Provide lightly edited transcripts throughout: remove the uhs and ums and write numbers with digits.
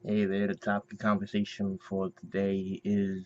Hey there, the topic of conversation for today is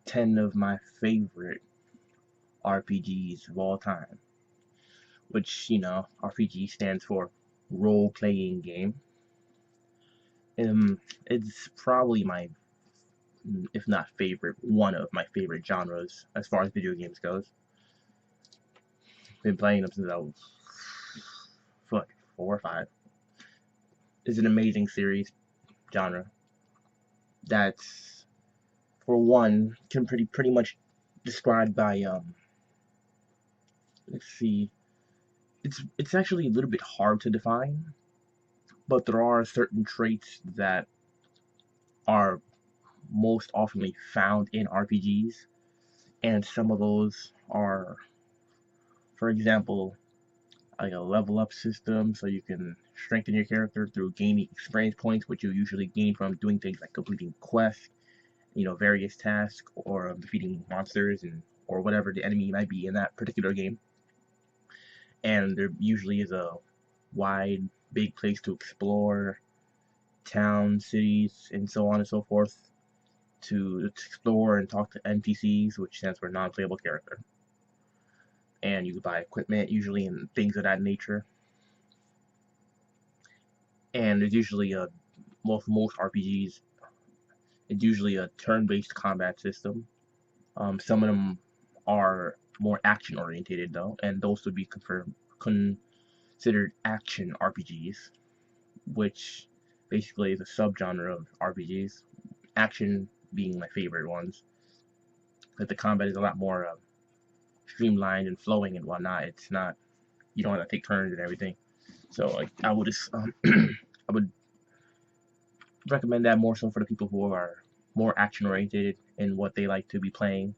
10 of my favorite RPGs of all time, which, RPG stands for role playing game. It's probably my, if not favorite, one of my favorite genres as far as video games goes. Been playing them since I was, what, 4 or 5. It's an amazing series genre that's, for one, can pretty much described by, let's see, it's actually a little bit hard to define, but there are certain traits that are most oftenly found in RPGs, and some of those are, for example, like a level up system, so you can strengthen your character through gaining experience points, which you usually gain from doing things like completing quests, various tasks, or defeating monsters and or whatever the enemy might be in that particular game. And there usually is a wide, big place to explore, towns, cities, and so on and so forth, to explore and talk to NPCs, which stands for non-playable character. And you can buy equipment, usually, and things of that nature. And there's usually for most RPGs, it's usually a turn-based combat system. Some of them are more action-orientated, though, and those would be considered action RPGs, which basically is a subgenre of RPGs. Action being my favorite ones. But the combat is a lot more streamlined and flowing and whatnot. It's not, you don't have to take turns and everything. So like I would just I would recommend that more so for the people who are more action oriented in what they like to be playing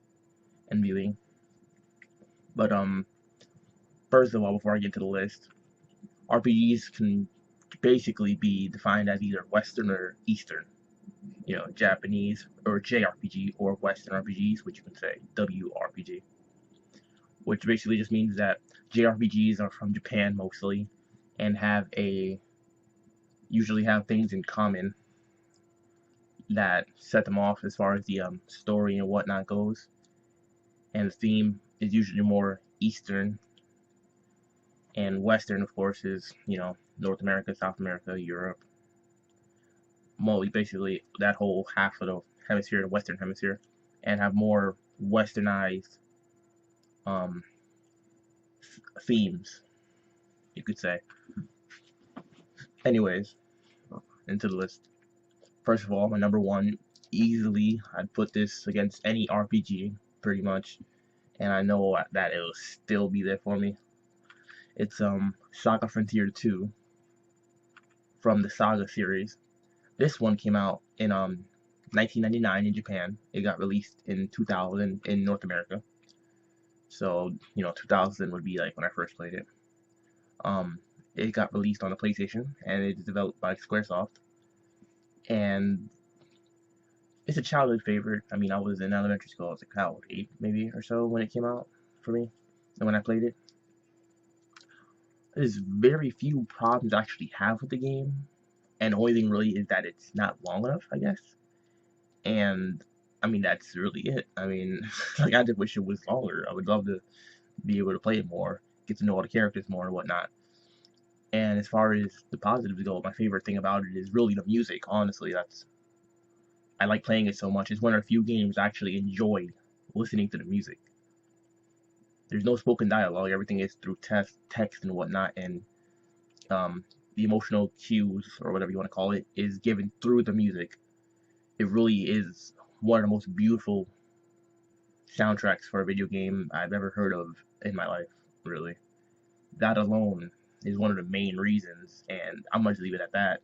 and viewing. But first of all, before I get to the list, RPGs can basically be defined as either Western or Eastern. Japanese or JRPG or Western RPGs, which you can say WRPG, which basically just means that JRPGs are from Japan mostly and usually have things in common that set them off as far as the story and whatnot goes. And the theme is usually more Eastern, and Western, of course, is North America, South America, Europe, mostly basically that whole half of the hemisphere, the Western hemisphere, and have more Westernized um, themes, you could say. Anyways, into the list. First of all, my number one, easily, I'd put this against any RPG, pretty much, and I know that it'll still be there for me. It's Saga Frontier 2 from the Saga series. This one came out in 1999 in Japan. It got released in 2000 in North America. So 2000 would be like when I first played it. It got released on the PlayStation, and it's developed by SquareSoft. And it's a childhood favorite. I mean, I was in elementary school. I was like, how, 8 maybe or so when it came out for me, and when I played it. There's very few problems I actually have with the game, and the only thing really is that it's not long enough, I guess. And I mean, that's really it. I mean, like I just wish it was longer. I would love to be able to play it more, get to know all the characters more and whatnot. And as far as the positives go, my favorite thing about it is really the music. Honestly, I like playing it so much. It's one of the few games I actually enjoy listening to the music. There's no spoken dialogue. Everything is through text and whatnot, and the emotional cues or whatever you want to call it is given through the music. It really is one of the most beautiful soundtracks for a video game I've ever heard of in my life. Really, that alone is one of the main reasons, and I'm gonna just leave it at that.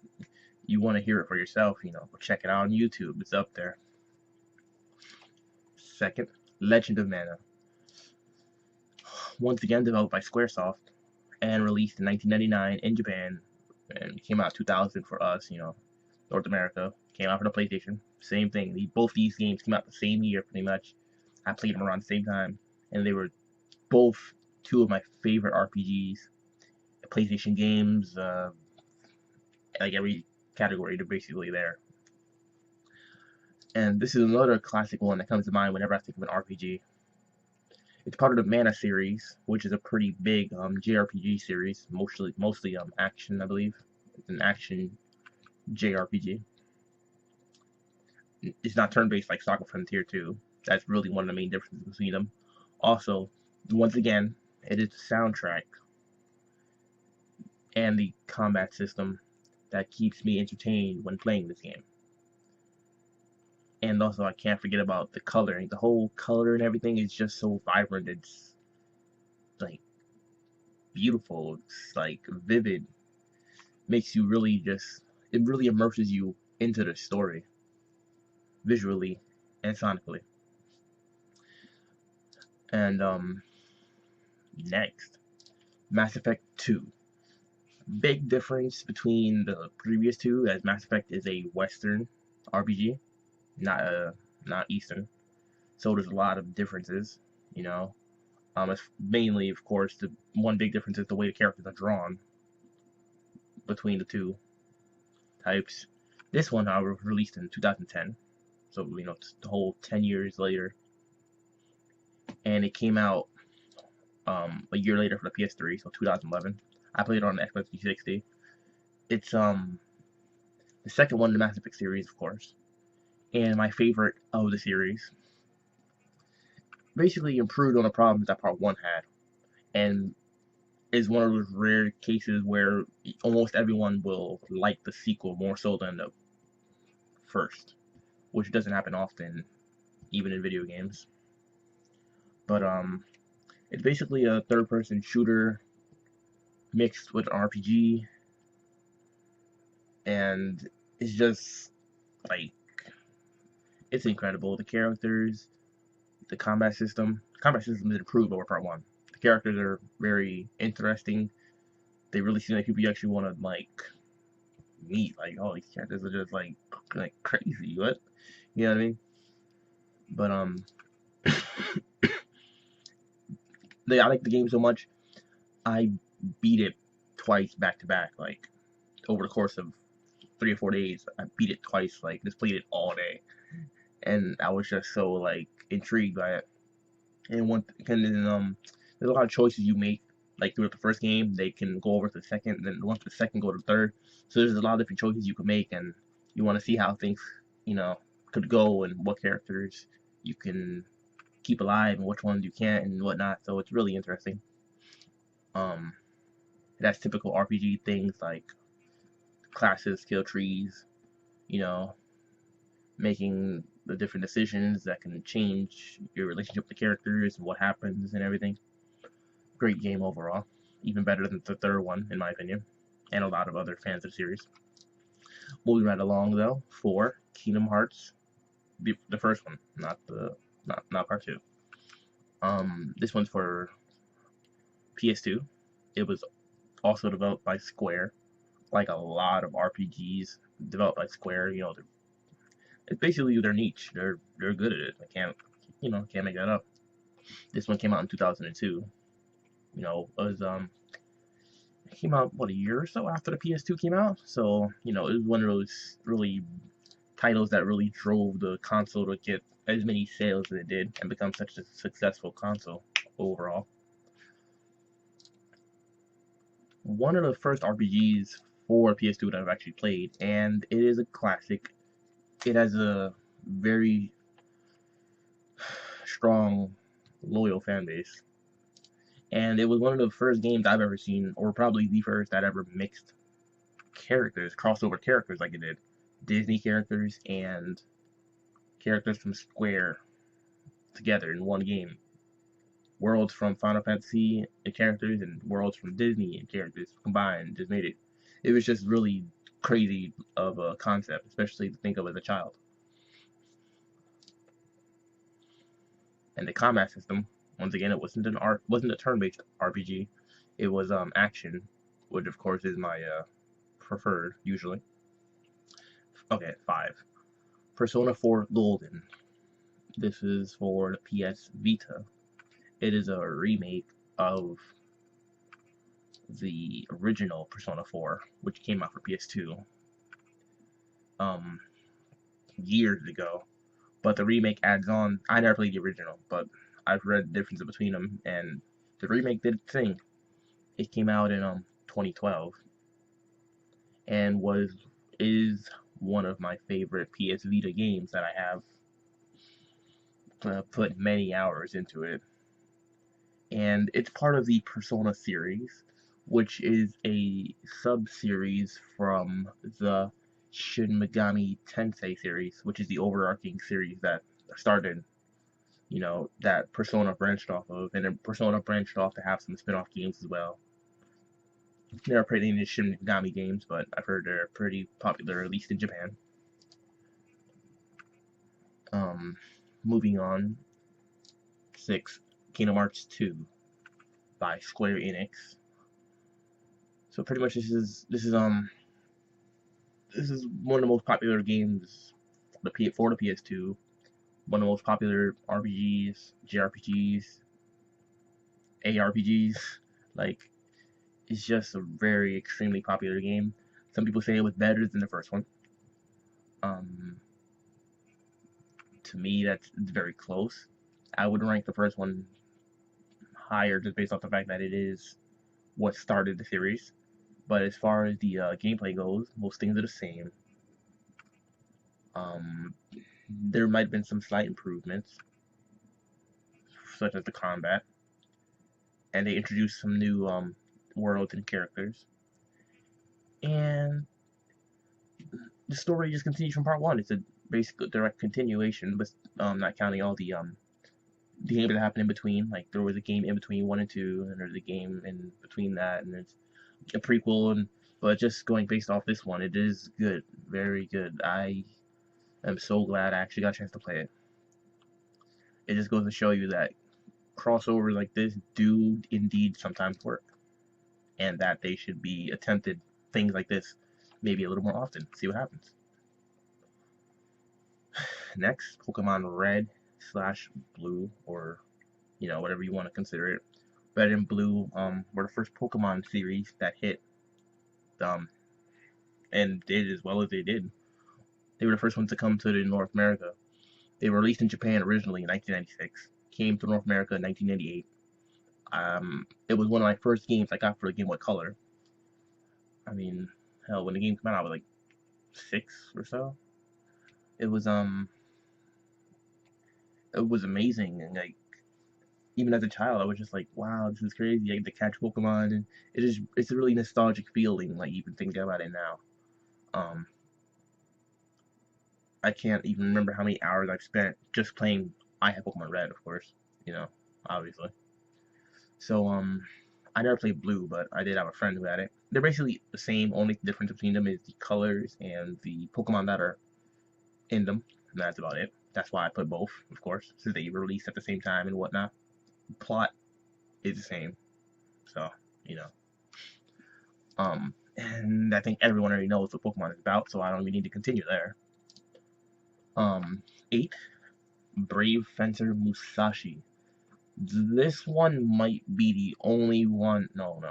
You want to hear it for yourself, check it out on YouTube. It's up there. Second, Legend of Mana. Once again developed by Squaresoft and released in 1999 in Japan, and came out 2000 for us, North America. Came out for the PlayStation. Same thing. Both these games came out the same year, pretty much. I played them around the same time, and they were both two of my favorite RPGs. PlayStation games, like category. They're basically there. And this is another classic one that comes to mind whenever I think of an RPG. It's part of the Mana series, which is a pretty big JRPG series, mostly action, I believe. It's an action JRPG. It's not turn-based like Saga Frontier 2. That's really one of the main differences between them. Also, once again, it is the soundtrack and the combat system that keeps me entertained when playing this game. And also, I can't forget about the coloring. The whole color and everything is just so vibrant. It's like beautiful. It's like vivid. Makes you really just, it really immerses you into the story visually and sonically. And next, Mass Effect 2. Big difference between the previous two, as Mass Effect is a Western RPG, not Eastern. So there's a lot of differences, you know. It's mainly, of course, the one big difference is the way the characters are drawn between the two types. This one, however, was released in 2010, so it's the whole 10 years later, and it came out a year later for the PS3, so 2011. I played it on the Xbox 360. It's the second one in the Mass Effect series, of course, and my favorite of the series. Basically improved on the problems that Part 1 had, and is one of those rare cases where almost everyone will like the sequel more so than the first, which doesn't happen often, even in video games. But it's basically a third-person shooter mixed with RPG, and it's just like it's incredible. The characters, the combat system. The combat system is improved over Part 1. The characters are very interesting. They really seem like people you actually want to like meet. Like, oh, these characters are just like crazy. What? You know what I mean? But I like the game so much. I beat it twice back to back. Like over the course of 3 or 4 days, I beat it twice. Like just played it all day, and I was just so like intrigued by it. And there's a lot of choices you make. Like throughout the first game, they can go over to the second, and then once the second, go to the third. So there's a lot of different choices you can make, and you want to see how things, you know, could go, and what characters you can keep alive, and which ones you can't, and whatnot. So it's really interesting. Um, that's typical RPG things like classes, skill trees, you know, making the different decisions that can change your relationship with the characters and what happens and everything. Great game overall. Even better than the third one, in my opinion, and a lot of other fans of the series. Moving right along though, for Kingdom Hearts, the first one, not part two. This one's for PS2. It was also developed by Square, like a lot of RPGs developed by Square. It's basically their niche. They're good at it. I can't make that up. This one came out in 2002. It came out a year or so after the PS2 came out. So it was one of those really titles that really drove the console to get as many sales as it did and become such a successful console overall. One of the first RPGs for PS2 that I've actually played, and it is a classic. It has a very strong, loyal fan base. And it was one of the first games I've ever seen, or probably the first that ever mixed characters, crossover characters like it did. Disney characters and characters from Square together in one game. Worlds from Final Fantasy and characters, and worlds from Disney and characters combined just made it. It was just really crazy of a concept, especially to think of as a child. And the combat system, once again, it wasn't a turn-based RPG. It was action, which of course is my preferred usually. Okay, 5. Persona 4 Golden. This is for the PS Vita. It is a remake of the original Persona 4, which came out for PS2. um years ago. But the remake adds on. I never played the original, but I've read the difference between them, and the remake did its thing. It came out in 2012 and is one of my favorite PS Vita games that I have put many hours into it. And it's part of the Persona series, which is a sub-series from the Shin Megami Tensei series, which is the overarching series that started, that Persona branched off of, and then Persona branched off to have some spin-off games as well. Never played any Shin Megami games, but I've heard they're pretty popular, at least in Japan. Um, Moving on, 6, Kingdom Hearts 2 by Square Enix. So pretty much this is one of the most popular games for the PS2. One of the most popular RPGs, JRPGs, ARPGs. Like, it's just a very extremely popular game. Some people say it was better than the first one. Um, to me, it's very close. I would rank the first one higher just based off the fact that it is what started the series. But as far as the gameplay goes, most things are the same. Um, there might have been some slight improvements, such as the combat, and they introduced some new worlds and characters. And the story just continues from part one. It's a basically direct continuation, but not counting all the games that happened in between. Like there was a game in between 1 and 2, and there's a game in between that, and there's a prequel. And but just going based off this one, it is good, very good. I am so glad I actually got a chance to play it. It just goes to show you that crossovers like this do indeed sometimes work, and that they should be attempted things like this maybe a little more often. See what happens. Next, Pokemon Red slash Blue, or whatever you want to consider it. Red and Blue were the first Pokemon series that hit um and did as well as they did. They were the first ones to come to North America. They were released in Japan originally in 1996. Came to North America in 1998. It was one of my first games I got for the Game Boy Color. I mean, hell, when the game came out, I was like 6 or so. It was amazing, and like even as a child, I was just like, wow, this is crazy. I get to catch Pokemon, and it's a really nostalgic feeling. Like even thinking about it now, um, I can't even remember how many hours I've spent just playing. I have Pokemon Red, of course, obviously. So I never played Blue, but I did have a friend who had it. They're basically the same. Only difference between them is the colors and the Pokemon that are in them. And that's about it. That's why I put both, of course, since they were released at the same time and whatnot. Plot is the same, so you know. And I think everyone already knows what Pokemon is about, so I don't even need to continue there. 8, Brave Fencer Musashi. This one might be the only one. No.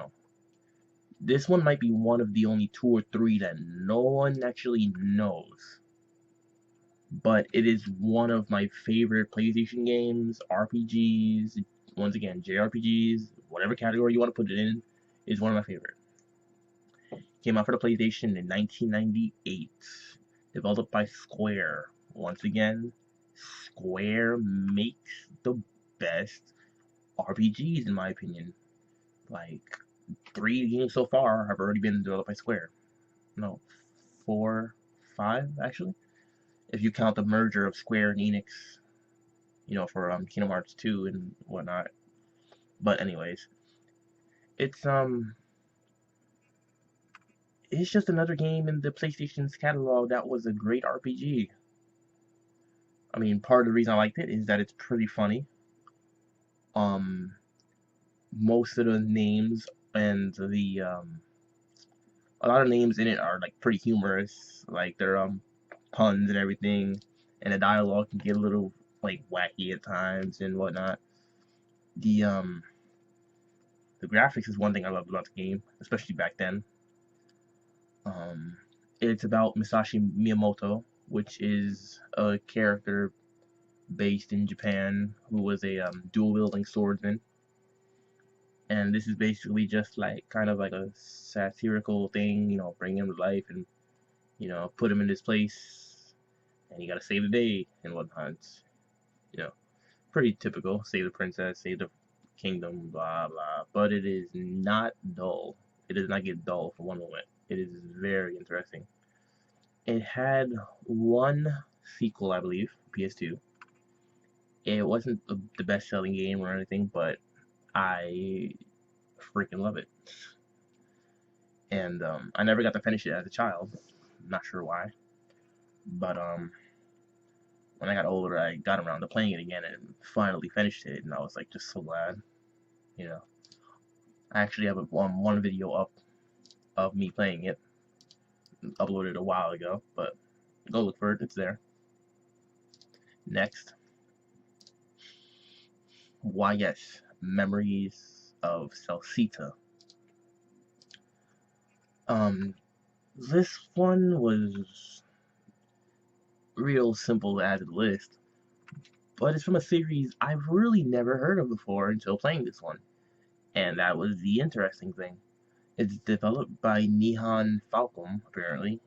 This one might be one of the only 2 or 3 that no one actually knows. But it is one of my favorite PlayStation games, RPGs, once again, JRPGs, whatever category you want to put it in, is one of my favorite. Came out for the PlayStation in 1998. Developed by Square. Once again, Square makes the best RPGs in my opinion. Like 3 games so far have already been developed by Square. No, 4, 5 actually. If you count the merger of Square and Enix, for Kingdom Hearts 2 and whatnot. But anyways, it's it's just another game in the PlayStation's catalog that was a great RPG. I mean, part of the reason I liked it is that it's pretty funny. Um, most of the names and a lot of names in it are like pretty humorous, like they're puns and everything, and the dialogue can get a little like wacky at times and whatnot. The the graphics is one thing I loved about the game, especially back then. Um, It's about Masashi Miyamoto, which is a character based in Japan who was a dual wielding swordsman. And this is basically just like kind of like a satirical thing, bring him to life and put him in his place, and you gotta save the day and whatnot. It's, you know, pretty typical. Save the princess, save the kingdom, blah blah. But it is not dull. It does not get dull for one moment. It is very interesting. It had one sequel, I believe, PS2. It wasn't the best-selling game or anything, but I freaking love it. And I never got to finish it as a child. I'm not sure why, but when I got older, I got around to playing it again and finally finished it, and I was like just so glad. You know, I actually have one video up of me playing it, uploaded a while ago, but go look for it. It's there. Next, why yes, Memories of Celceta. This one was real simple as a list, but it's from a series I've really never heard of before until playing this one, and that was the interesting thing. It's developed by Nihon Falcom, apparently,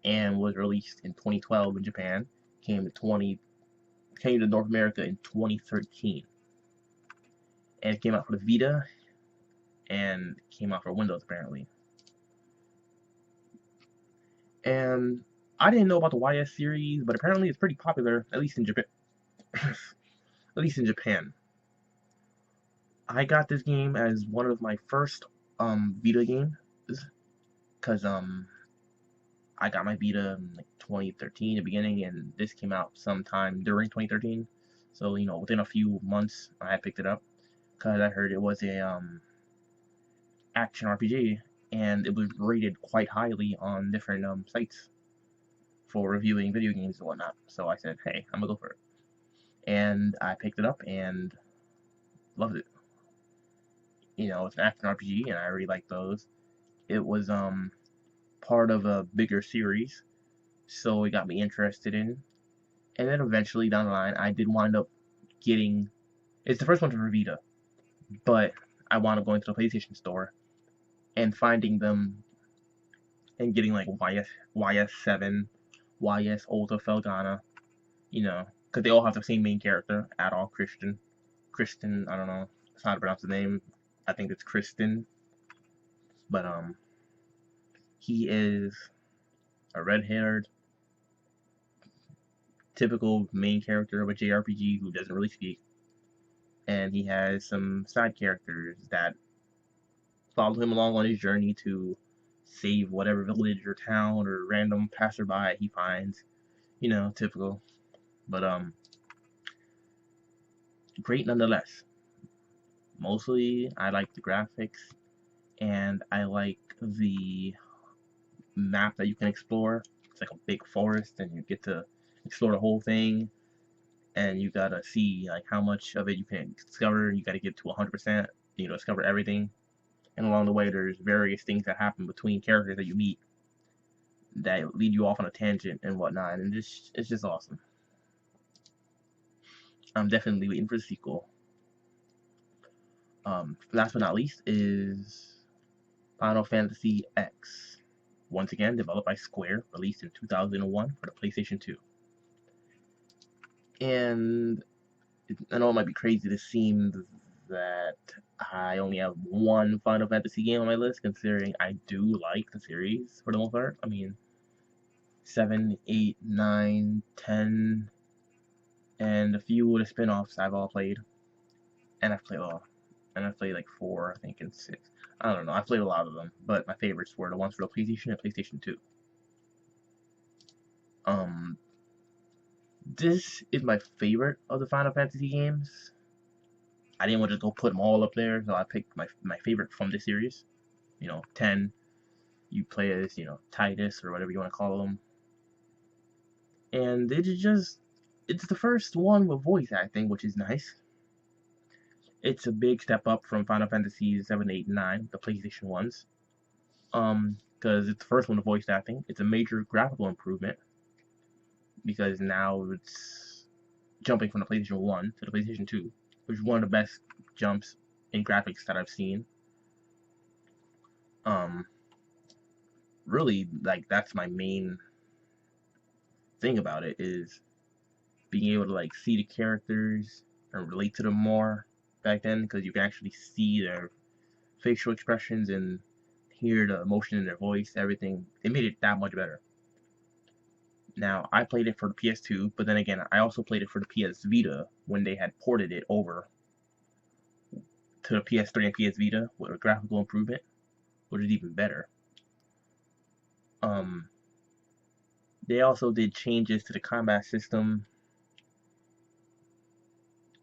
and was released in 2012 in Japan. Came to North America in 2013, and it came out for the Vita and came out for Windows apparently. And I didn't know about the YS series, but apparently it's pretty popular, at least in Japan. At least in Japan. I got this game as one of my first Vita games, because I got my Vita in like 2013, the beginning, and this came out sometime during 2013. So within a few months, I picked it up because I heard it was a action RPG, and it was rated quite highly on different sites for reviewing video games and whatnot. So I said, hey, I'm gonna go for it, and I picked it up and loved it. It's an action RPG, and I really like those. It was part of a bigger series, so it got me interested in. And then eventually down the line, I did wind up getting. It's the first one for Vita, but I wound up going to the PlayStation Store and finding them and getting like YS7, YS Ultra Felgana, because they all have the same main character, Adol Christian. Kristen, I don't know how to pronounce the name. I think it's Kristen, but he is a red-haired, typical main character of a JRPG who doesn't really speak, and he has some side characters that follow him along on his journey to save whatever village or town or random passerby he finds. Typical. But great nonetheless. Mostly I like the graphics, and I like the map that you can explore. It's like a big forest and you get to explore the whole thing, and you gotta see like how much of it you can discover. You gotta get to 100%, discover everything. And along the way, there's various things that happen between characters that you meet that lead you off on a tangent and whatnot, and it's just awesome. I'm definitely waiting for the sequel. Last but not least is Final Fantasy X. Once again, developed by Square, released in 2001 for the PlayStation 2. And I know it might be crazy to seem that I only have one Final Fantasy game on my list, considering I do like the series for the most part. I mean, 7, 8, 9, 10, and a few of the spin-offs I've all played. And I've played like 4, I think, and 6. I don't know, I've played a lot of them, but my favorites were the ones for the PlayStation and PlayStation 2. This is my favorite of the Final Fantasy games. I didn't want to go put them all up there, so I picked my favorite from this series. 10, you play as, Titus, or whatever you want to call him. And it's the first one with voice acting, which is nice. It's a big step up from Final Fantasy 7, 8, and 9, the PlayStation ones. because it's the first one to voice acting. It's a major graphical improvement because now it's jumping from the PlayStation 1 to the PlayStation 2, which is one of the best jumps in graphics that I've seen. Um, Really, like that's my main thing about it is being able to like see the characters and relate to them more back then because you can actually see their facial expressions and hear the emotion in their voice, everything. It made it that much better. Now, I played it for the PS2, but then again, I also played it for the PS Vita when they had ported it over to the PS3 and PS Vita with a graphical improvement, which is even better. Um, they also did changes to the combat system,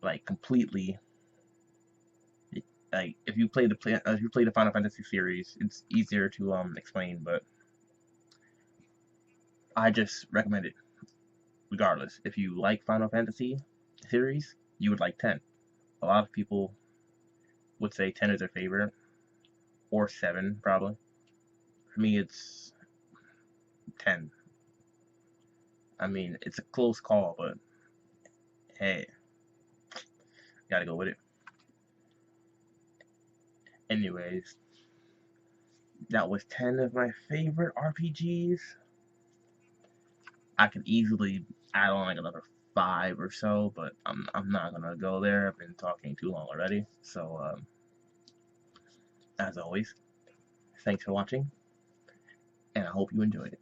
like completely. Like if you play the Final Fantasy series, it's easier to explain, but I just recommend it regardless. If you like Final Fantasy series, you would like 10. A lot of people would say 10 is their favorite, or 7 probably. For me, it's 10. I mean, it's a close call, but hey, gotta go with it. Anyways, that was 10 of my favorite RPGs. I could easily add on like another 5 or so, but I'm not gonna go there. I've been talking too long already. So, as always, thanks for watching, and I hope you enjoyed it.